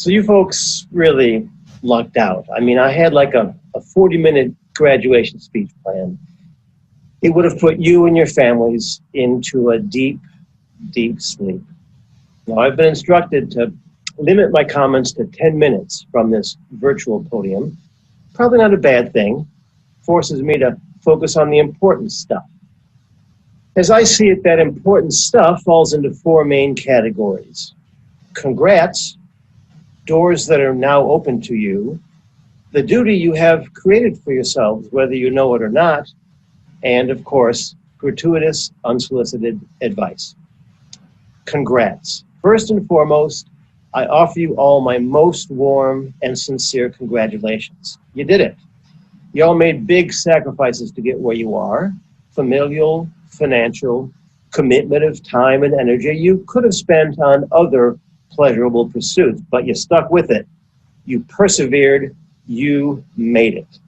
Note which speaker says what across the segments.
Speaker 1: So you folks really lucked out. I mean, I had like a 40-minute graduation speech planned. It would have put you and your families into a deep, deep sleep. Now, I've been instructed to limit my comments to 10 minutes from this virtual podium. Probably not a bad thing. Forces me to focus on the important stuff. As I see it, that important stuff falls into four main categories. Congrats, doors that are now open to you, the duty you have created for yourselves, whether you know it or not, and of course, gratuitous, unsolicited advice. Congrats. First and foremost, I offer you all my most warm and sincere congratulations. You did it. You all made big sacrifices to get where you are, familial, financial, commitment of time and energy you could have spent on other pleasurable pursuits, but you stuck with it. You persevered, you made it.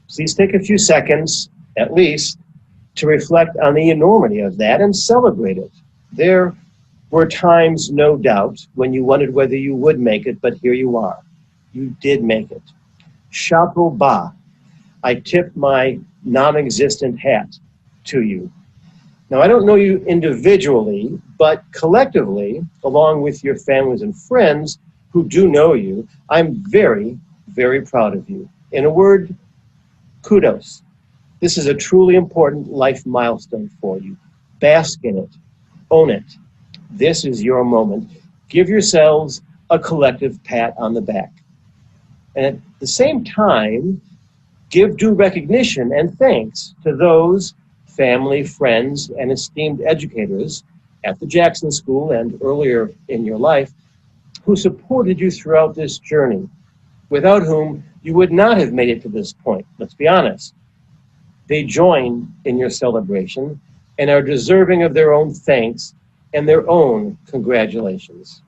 Speaker 1: Please take a few seconds, at least, to reflect on the enormity of that and celebrate it. There were times, no doubt, when you wondered whether you would make it, but here you are. You did make it. Chapeau bas. I tip my non-existent hat to you. Now, I don't know you individually, but collectively, along with your families and friends who do know you, I'm very, very proud of you. In a word, kudos. This is a truly important life milestone for you. Bask in it. Own it. This is your moment. Give yourselves a collective pat on the back. And at the same time, give due recognition and thanks to those family, friends, and esteemed educators at the Jackson School and earlier in your life who supported you throughout this journey, without whom you would not have made it to this point. Let's be honest. They join in your celebration and are deserving of their own thanks and their own congratulations.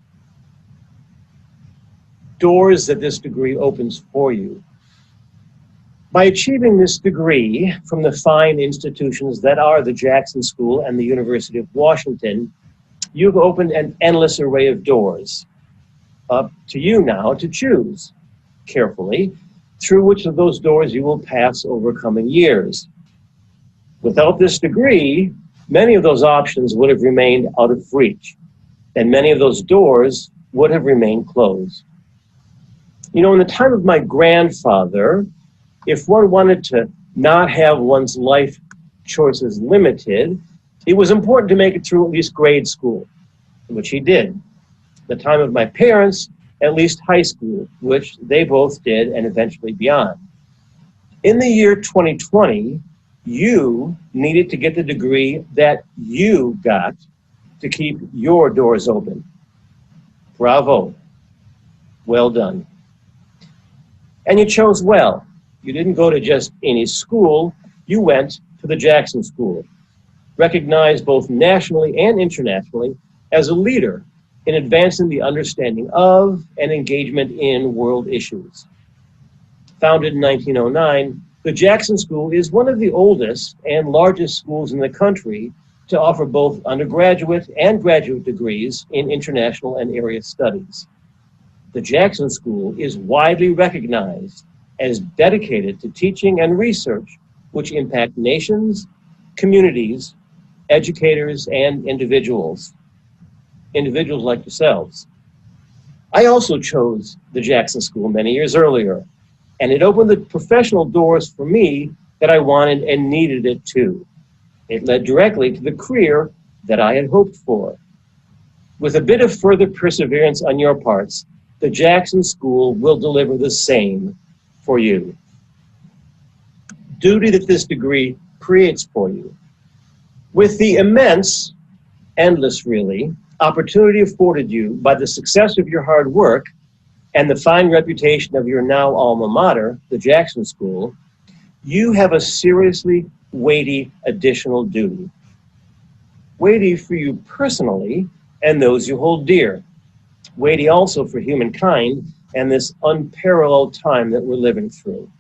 Speaker 1: Doors that this degree opens for you. By achieving this degree from the fine institutions that are the Jackson School and the University of Washington, you've opened an endless array of doors. Up to you now to choose carefully through which of those doors you will pass over coming years. Without this degree, many of those options would have remained out of reach, and many of those doors would have remained closed. You know, in the time of my grandfather, if one wanted to not have one's life choices limited, it was important to make it through at least grade school, which he did. The time of my parents, at least high school, which they both did, and eventually beyond. In the year 2020, you needed to get the degree that you got to keep your doors open. Bravo. Well done. And you chose well. You didn't go to just any school, you went to the Jackson School, recognized both nationally and internationally as a leader in advancing the understanding of and engagement in world issues. Founded in 1909, the Jackson School is one of the oldest and largest schools in the country to offer both undergraduate and graduate degrees in international and area studies. The Jackson School is widely recognized as dedicated to teaching and research which impact nations, communities, educators, and individuals like yourselves. I also chose the Jackson School many years earlier, and it opened the professional doors for me that I wanted and needed it to. It led directly to the career that I had hoped for. With a bit of further perseverance on your parts, the Jackson School will deliver the same for you. Duty that this degree creates for you. With the immense, endless really, opportunity afforded you by the success of your hard work and the fine reputation of your now alma mater, the Jackson School, you have a seriously weighty additional duty. Weighty for you personally and those you hold dear. Weighty also for humankind and this unparalleled time that we're living through.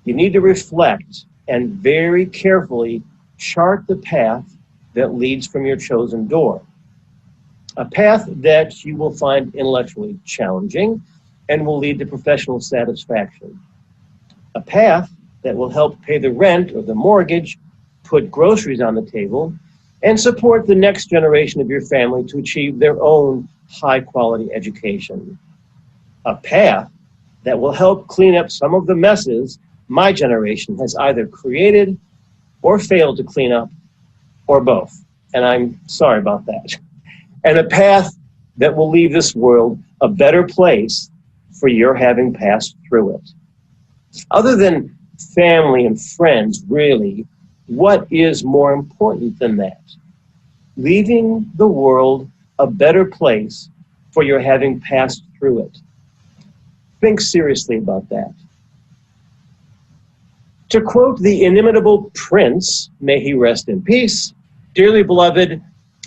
Speaker 1: You need to reflect and very carefully chart the path that leads from your chosen door. a path that you will find intellectually challenging and will lead to professional satisfaction, a path that will help pay the rent or the mortgage, put groceries on the table, and support the next generation of your family to achieve their own high-quality education, a path that will help clean up some of the messes my generation has either created or failed to clean up, or both. And I'm sorry about that. And a path that will leave this world a better place for your having passed through it. Other than family and friends, really, what is more important than that? Leaving the world a better place for your having passed through it. Think seriously about that. To quote the inimitable Prince, may he rest in peace, dearly beloved,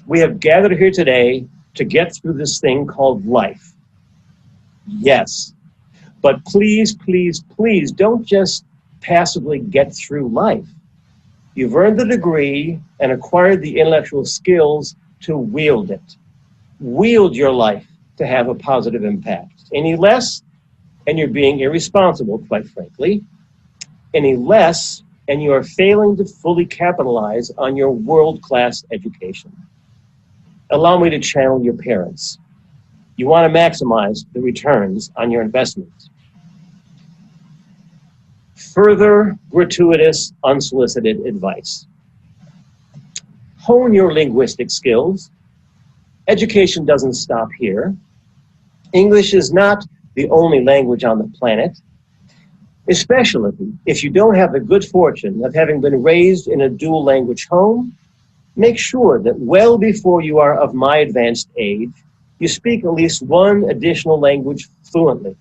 Speaker 1: we have gathered here today to get through this thing called life. Yes, but please, please, please don't just passively get through life. You've earned the degree and acquired the intellectual skills to wield it. Wield your life to have a positive impact. Any less, and you're being irresponsible, quite frankly. Any less, and you are failing to fully capitalize on your world-class education. Allow me to channel your parents. You want to maximize the returns on your investments. Further gratuitous, unsolicited advice. Hone your linguistic skills. Education doesn't stop here. English is not the only language on the planet, especially if you don't have the good fortune of having been raised in a dual language home. Make sure that well before you are of my advanced age, you speak at least one additional language fluently,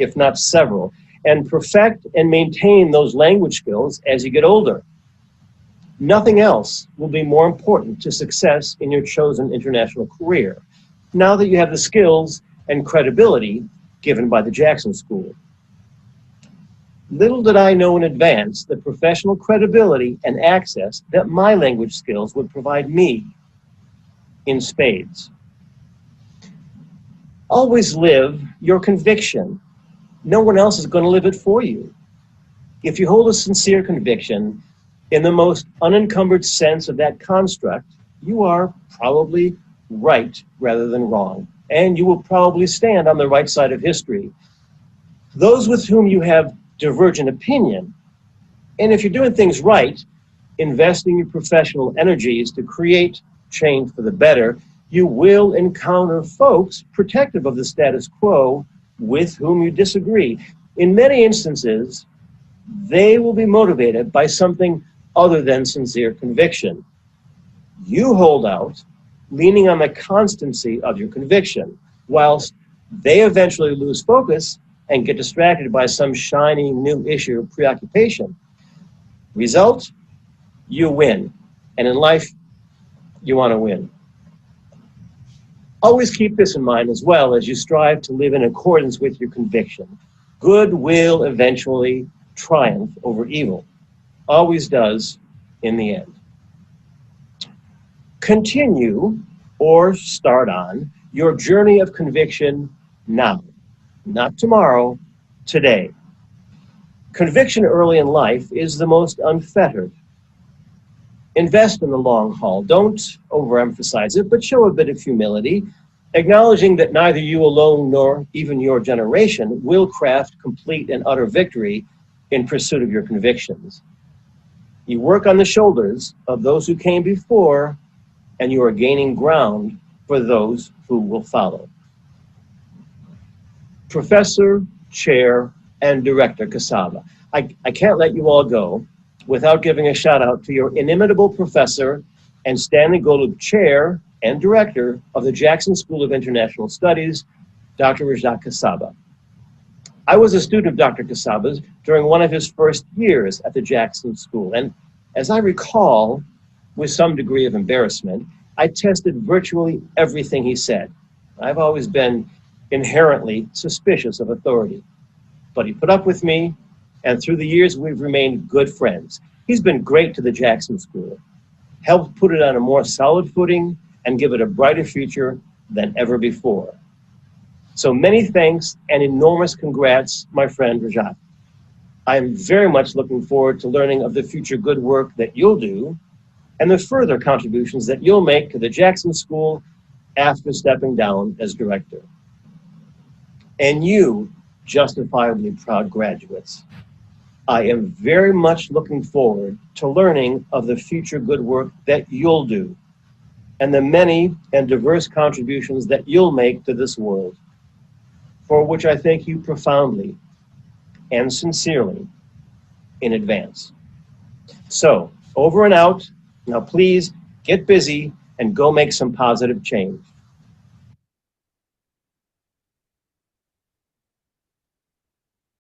Speaker 1: if not several, and perfect and maintain those language skills as you get older. Nothing else will be more important to success in your chosen international career, now that you have the skills and credibility given by the Jackson School. Little did I know in advance the professional credibility and access that my language skills would provide me in spades. Always live your conviction. No one else is going to live it for you. If you hold a sincere conviction in the most unencumbered sense of that construct, you are probably right rather than wrong, and you will probably stand on the right side of history. Those with whom you have divergent opinion, and if you're doing things right, investing your professional energies to create change for the better, you will encounter folks protective of the status quo with whom you disagree. In many instances, they will be motivated by something other than sincere conviction. You hold out, leaning on the constancy of your conviction, whilst they eventually lose focus and get distracted by some shiny new issue of preoccupation. Result, you win. And in life, you want to win. Always keep this in mind as well as you strive to live in accordance with your conviction. Good will eventually triumph over evil. Always does in the end. Continue or start on your journey of conviction now. Not tomorrow, today. Conviction early in life is the most unfettered. Invest in the long haul. Don't overemphasize it, but show a bit of humility, acknowledging that neither you alone nor even your generation will craft complete and utter victory in pursuit of your convictions. You work on the shoulders of those who came before, and you are gaining ground for those who will follow. Professor, Chair, and Director Casaba, I can't let you all go without giving a shout out to your inimitable professor and Stanley Golub Chair and Director of the Jackson School of International Studies, Dr. Rajat Casaba. I was a student of Dr. Casaba's during one of his first years at the Jackson School, and as I recall, with some degree of embarrassment, I tested virtually everything he said. I've always been inherently suspicious of authority, but he put up with me, and through the years we've remained good friends. He's been great to the Jackson School, helped put it on a more solid footing, and give it a brighter future than ever before. So many thanks and enormous congrats, my friend Rajat. I am very much looking forward to learning of the future good work that you'll do and the further contributions that you'll make to the Jackson School after stepping down as director. And you, justifiably proud graduates, I am very much looking forward to learning of the future good work that you'll do and the many and diverse contributions that you'll make to this world, for which I thank you profoundly and sincerely in advance. So, over and out. Now please get busy and go make some positive change.